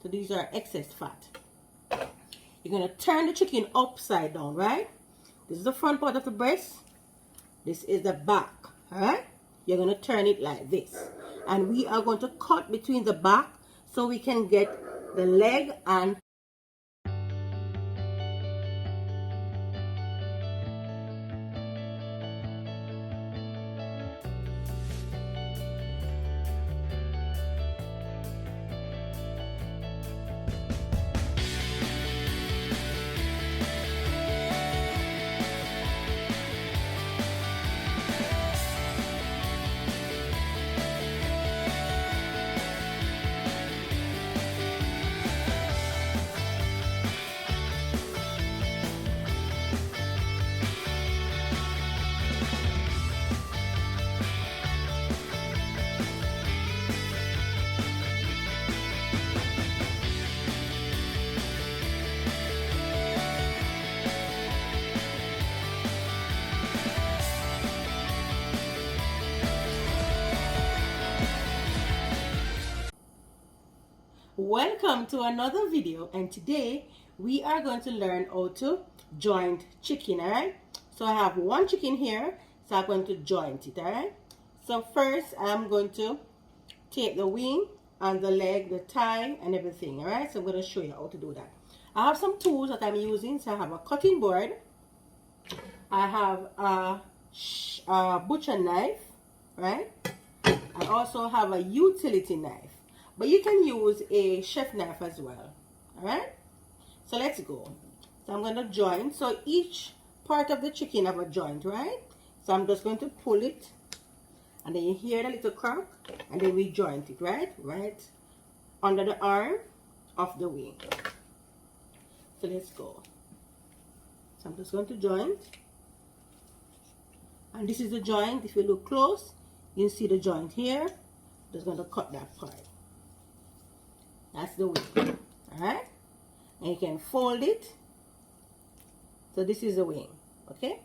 So these are excess fat. You're going to turn the chicken upside down, right? This is the front part of the breast. This is the back, all right? You're going to turn it like this. And we are going to cut between the back so we can get the leg and welcome to another video, and today we are going to learn how to joint chicken, all right? So I have one chicken here, so I'm going to joint it, all right? So first I'm going to take the wing and the leg, the thigh and everything, all right? So I'm going to show you how to do that. I have some tools that I'm using. So I have a cutting board, I have a butcher knife, right? I also have a utility knife. But you can use a chef knife as well. Alright? So let's go. So I'm going to joint. So each part of the chicken have a joint, right? So I'm just going to pull it. And then you hear the little crack. And then we joint it, right? Right under the arm of the wing. So let's go. So I'm just going to joint. And this is the joint. If you look close, you see the joint here. Just going to cut that part. That's the wing, alright? And you can fold it. So this is the wing, okay?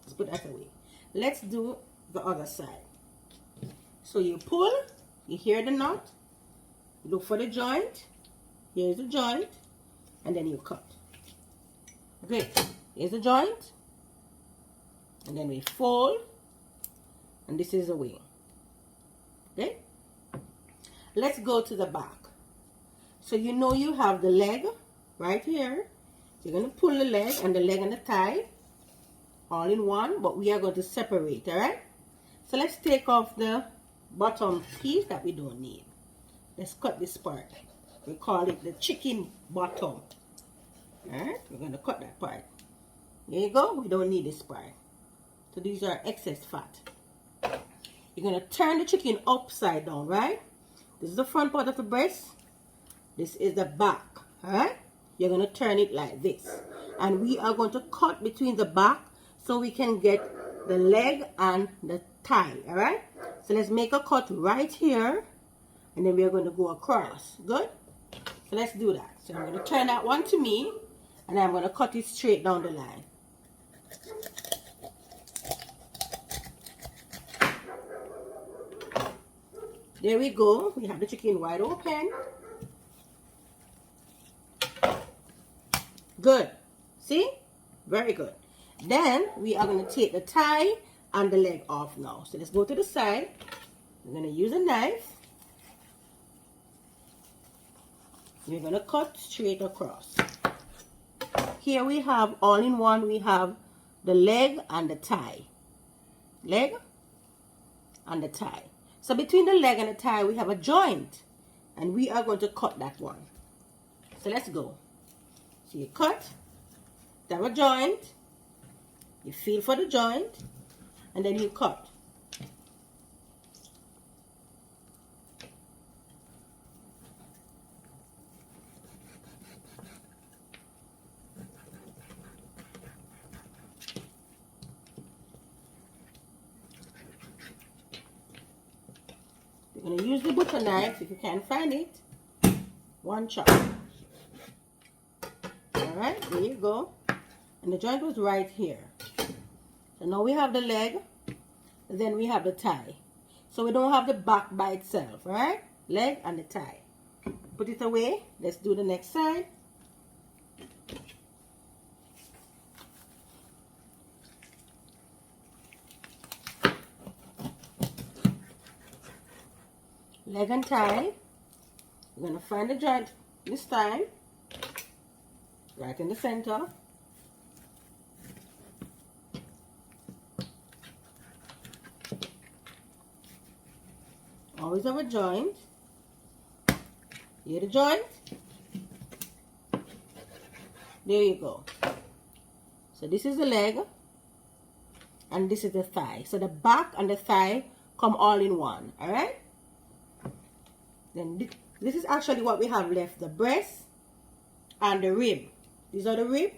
Let's put that away. Let's do the other side. So you pull, you hear the knot, you look for the joint, here's the joint, and then you cut. Okay, here's the joint, and then we fold, and this is the wing, okay? Let's go to the back. So you know you have the leg right here. So you're going to pull the leg and the thigh all in one, but we are going to separate, all right? So let's take off the bottom piece that we don't need. Let's cut this part. We call it the chicken bottom. All right, we're going to cut that part. There you go. We don't need this part. So these are excess fat. You're going to turn the chicken upside down, right? This is the front part of the breast. This is the back, all right? You're going to turn it like this. And we are going to cut between the back so we can get the leg and the thigh, all right? So let's make a cut right here. And then we are going to go across. Good? So let's do that. So I'm going to turn that one to me. And I'm going to cut it straight down the line. There we go. We have the chicken wide open. Good. See? Very good. Then we are going to take the thigh and the leg off now. So let's go to the side. We're going to use a knife. We're going to cut straight across. Here we have all in one. We have the leg and the thigh. Leg and the thigh. So between the leg and the thigh we have a joint. And we are going to cut that one. So let's go. So you cut, have a joint, you feel for the joint, and then you cut. You're going to use the butcher knife if you can find it. One chop. Alright, there you go. And the joint was right here. So now we have the leg, then we have the thigh. So we don't have the back by itself, right? Leg and the thigh. put it away. Let's do the next side. Leg and tie. We're going to find the joint this time, right in the center. Always have a joint. Hear the joint? There you go. So this is the leg and this is the thigh. So the back and the thigh come all in one, alright? Then this is actually what we have left, the breast and the rib. These are the rib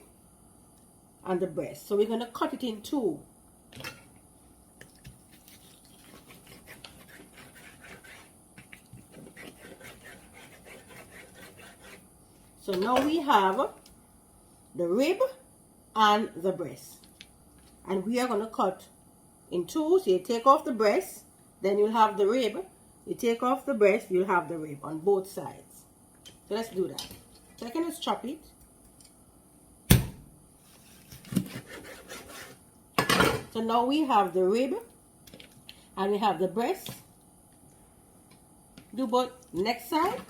and the breast. So we're going to cut it in two. So now we have the rib and the breast. And we are going to cut in two. So you take off the breast, then you'll have the rib. You take off the breast, you'll have the rib on both sides. So let's do that. So I can just chop it. So now we have the rib and we have the breast. Do both next side.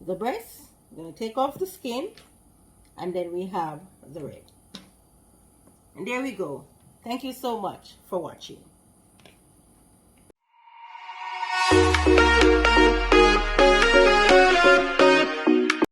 The breast, we're going to take off the skin, and then we have the rib. And there we go. Thank you so much for watching.